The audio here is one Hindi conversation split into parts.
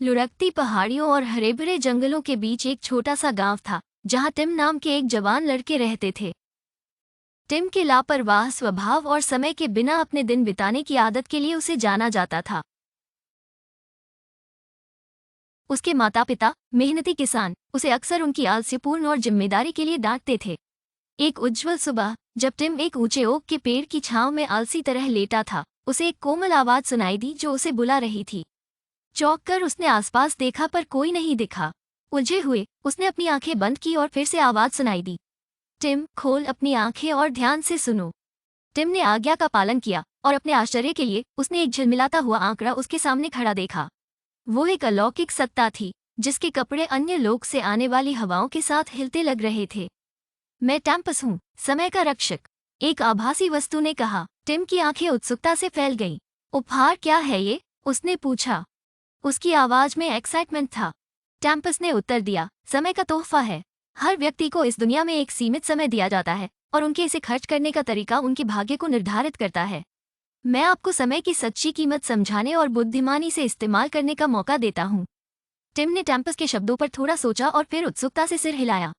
लुढ़कती पहाड़ियों और हरे भरे जंगलों के बीच एक छोटा सा गांव था जहां टिम नाम के एक जवान लड़के रहते थे। टिम के लापरवाह स्वभाव और समय के बिना अपने दिन बिताने की आदत के लिए उसे जाना जाता था। उसके माता पिता, मेहनती किसान, उसे अक्सर उनकी आलस्यपूर्ण और जिम्मेदारी के लिए डांटते थे। एक उज्ज्वल सुबह, जब टिम एक ऊंचे ओक के पेड़ की छांव में आलसी तरह लेटा था, उसे एक कोमल आवाज सुनाई दी जो उसे बुला रही थी। चौंक कर उसने आसपास देखा पर कोई नहीं दिखा। उलझे हुए उसने अपनी आंखें बंद की और फिर से आवाज सुनाई दी, टिम, खोल अपनी आंखें और ध्यान से सुनो। टिम ने आज्ञा का पालन किया और अपने आश्चर्य के लिए उसने एक झिलमिलाता हुआ आंकड़ा उसके सामने खड़ा देखा। वो एक अलौकिक सत्ता थी जिसके कपड़े अन्य लोक से आने वाली हवाओं के साथ हिलते लग रहे थे। मैं टैम्पस हूँ, समय का रक्षक, एक आभासी वस्तु ने कहा। टिम की आंखें उत्सुकता से फैल गईं। उपहार क्या है ये? उसने पूछा। उसकी आवाज में एक्साइटमेंट था। टैम्पस ने उत्तर दिया, समय का तोहफा है। हर व्यक्ति को इस दुनिया में एक सीमित समय दिया जाता है और उनके इसे खर्च करने का तरीका उनके भाग्य को निर्धारित करता है। मैं आपको समय की सच्ची कीमत समझाने और बुद्धिमानी से इस्तेमाल करने का मौका देता हूँ। टिम ने टैम्पस के शब्दों पर थोड़ा सोचा और फिर उत्सुकता से सिर हिलाया।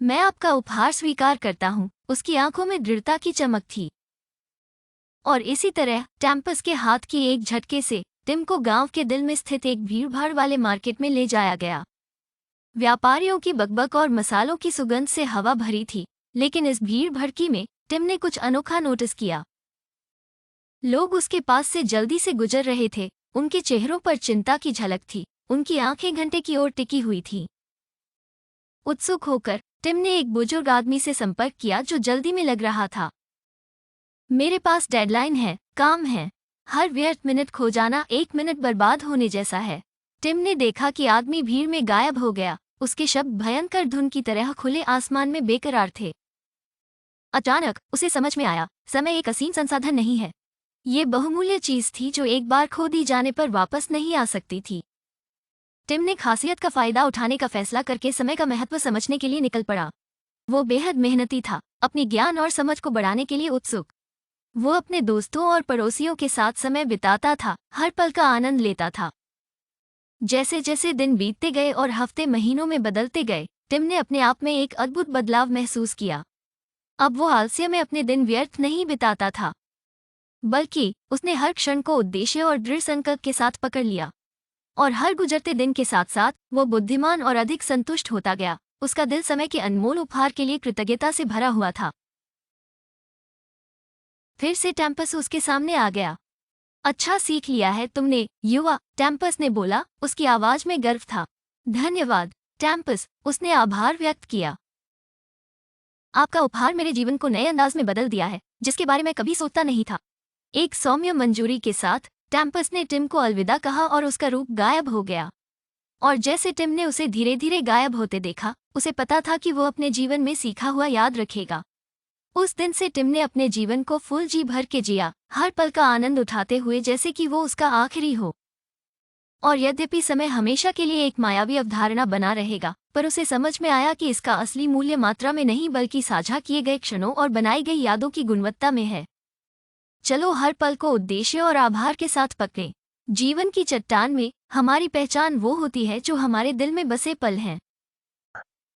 मैं आपका उपहार स्वीकार करता हूँ। उसकी आंखों में दृढ़ता की चमक थी। और इसी तरह टैम्पस के हाथ की एक झटके से टिम को गांव के दिल में स्थित एक भीड़भाड़ वाले मार्केट में ले जाया गया। व्यापारियों की बकबक और मसालों की सुगंध से हवा भरी थी, लेकिन इस भीड़ भड़की में टिम ने कुछ अनोखा नोटिस किया। लोग उसके पास से जल्दी से गुजर रहे थे, उनके चेहरों पर चिंता की झलक थी, उनकी आंखें घंटे की ओर टिकी हुई थीं। उत्सुक होकर टिम ने एक बुजुर्ग आदमी से संपर्क किया जो जल्दी में लग रहा था। मेरे पास डेडलाइन है, काम है। हर व्यर्थ मिनट खो जाना 1 मिनट बर्बाद होने जैसा है। टिम ने देखा कि आदमी भीड़ में गायब हो गया। उसके शब्द भयंकर धुन की तरह खुले आसमान में बेकरार थे। अचानक उसे समझ में आया, समय एक असीम संसाधन नहीं है। ये बहुमूल्य चीज थी जो एक बार खो दी जाने पर वापस नहीं आ सकती थी। टिम ने खासियत का फायदा उठाने का फैसला करके समय का महत्व समझने के लिए निकल पड़ा। वो बेहद मेहनती था, अपनी ज्ञान और समझ को बढ़ाने के लिए उत्सुक। वो अपने दोस्तों और पड़ोसियों के साथ समय बिताता था, हर पल का आनंद लेता था। जैसे जैसे दिन बीतते गए और हफ्ते महीनों में बदलते गए, टिम ने अपने आप में एक अद्भुत बदलाव महसूस किया। अब वो आलस्य में अपने दिन व्यर्थ नहीं बिताता था, बल्कि उसने हर क्षण को उद्देश्य और दृढ़ संकल्प के साथ पकड़ लिया। और हर गुजरते दिन के साथ साथ वो बुद्धिमान और अधिक संतुष्ट होता गया। उसका दिल समय के अनमोल उपहार के लिए कृतज्ञता से भरा हुआ था। फिर से टैम्पस उसके सामने आ गया। अच्छा सीख लिया है तुमने, युवा, टैम्पस ने बोला, उसकी आवाज में गर्व था। धन्यवाद, टैम्पस, उसने आभार व्यक्त किया। आपका उपहार मेरे जीवन को नए अंदाज में बदल दिया है, जिसके बारे में कभी सोचता नहीं था। एक सौम्य मंजूरी के साथ टैम्पस ने टिम को अलविदा कहा और उसका रूप गायब हो गया। और जैसे टिम ने उसे धीरे धीरे गायब होते देखा, उसे पता था कि वो अपने जीवन में सीखा हुआ याद रखेगा। उस दिन से टिम ने अपने जीवन को फुल जी भर के जिया, हर पल का आनंद उठाते हुए जैसे कि वो उसका आखिरी हो। और यद्यपि समय हमेशा के लिए एक मायावी अवधारणा बना रहेगा, पर उसे समझ में आया कि इसका असली मूल्य मात्रा में नहीं बल्कि साझा किए गए क्षणों और बनाई गई यादों की गुणवत्ता में है। चलो हर पल को उद्देश्य और आभार के साथ पकड़ें। जीवन की चट्टान में हमारी पहचान वो होती है जो हमारे दिल में बसे पल हैं।